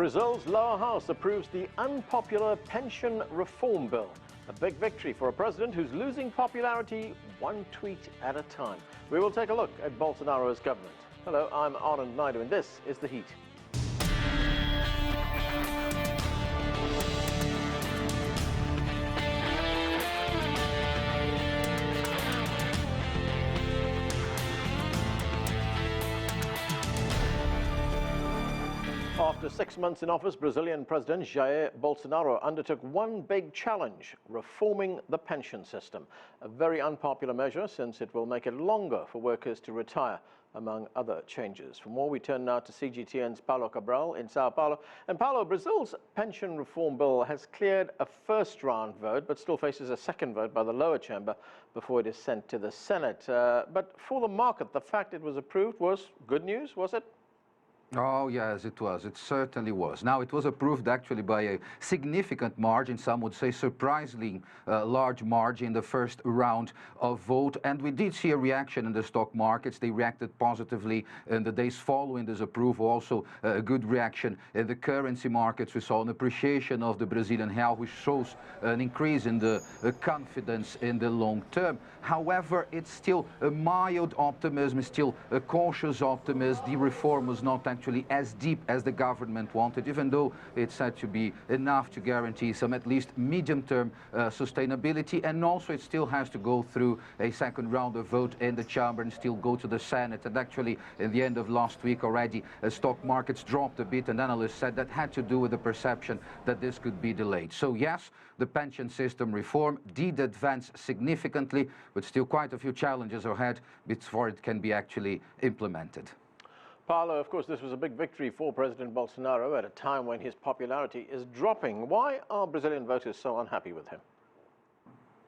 Brazil's lower house approves the unpopular pension reform bill. A big victory for a president who's losing popularity one tweet at a time. We will take a look at Bolsonaro's government. Hello, I'm Anand Naidu, and this is The Heat. After 6 months in office, Brazilian President Jair Bolsonaro undertook one big challenge: reforming the pension system. A very unpopular measure, since it will make it longer for workers to retire, among other changes. For more, we turn now to CGTN's Paulo Cabral in Sao Paulo. And Paulo, Brazil's pension reform bill has cleared a first-round vote, but still faces a second vote by the lower chamber before it is sent to the Senate. But for the market, the fact it was approved was good news, was it? Oh, yes, it was. It certainly was. Now, it was approved actually by a significant margin, some would say surprisingly large margin in the first round of vote. And we did see a reaction in the stock markets. They reacted positively in the days following this approval. Also, a good reaction in the currency markets. We saw an appreciation of the Brazilian real, which shows an increase in the confidence in the long term. However, it's still a mild optimism, still a cautious optimism. The reform was not actually as deep as the government wanted, even though it's said to be enough to guarantee some at least medium-term sustainability. And also it still has to go through a second round of vote in the chamber and still go to the Senate. And actually, in the end of last week already, stock markets dropped a bit, and analysts said that had to do with the perception that this could be delayed. So yes, the pension system reform did advance significantly, but still quite a few challenges ahead before it can be actually implemented. Paulo, of course, this was a big victory for President Bolsonaro at a time when his popularity is dropping. Why are Brazilian voters so unhappy with him?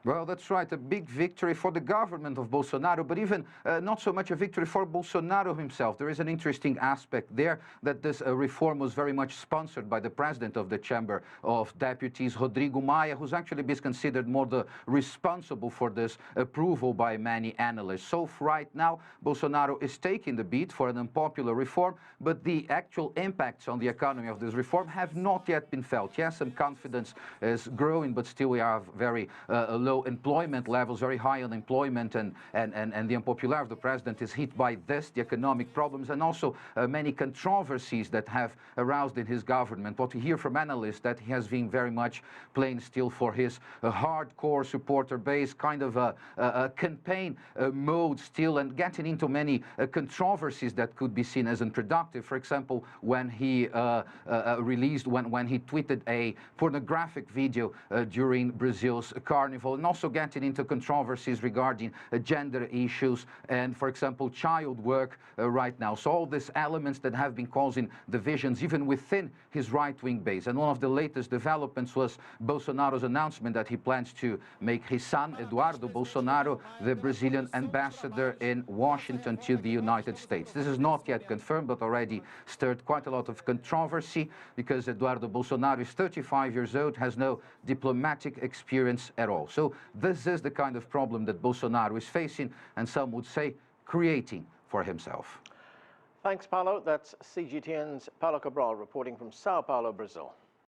Well, that's right, a big victory for the government of Bolsonaro, but even not so much a victory for Bolsonaro himself. There is an interesting aspect there that this reform was very much sponsored by the president of the Chamber of Deputies, Rodrigo Maia, who's actually been considered more the responsible for this approval by many analysts. So right now, Bolsonaro is taking the beat for an unpopular reform, but the actual impacts on the economy of this reform have not yet been felt. Yes, some confidence is growing, but still we have very low employment levels, very high unemployment, and the unpopularity of the president is hit by this, the economic problems, and also many controversies that have aroused in his government. What we hear from analysts that he has been very much playing still for his hardcore supporter base, kind of a campaign mode still, and getting into many controversies that could be seen as unproductive. For example, when he when he tweeted a pornographic video during Brazil's carnival, and also getting into controversies regarding gender issues and, for example, child work right now. So all these elements that have been causing divisions even within his right-wing base. And one of the latest developments was Bolsonaro's announcement that he plans to make his son, Eduardo Bolsonaro, the Brazilian ambassador in Washington to the United States. This is not yet confirmed, but already stirred quite a lot of controversy because Eduardo Bolsonaro is 35 years old, has no diplomatic experience at all. So this is the kind of problem that Bolsonaro is facing, and some would say creating for himself. Thanks, Paulo. That's CGTN's Paulo Cabral reporting from Sao Paulo, Brazil.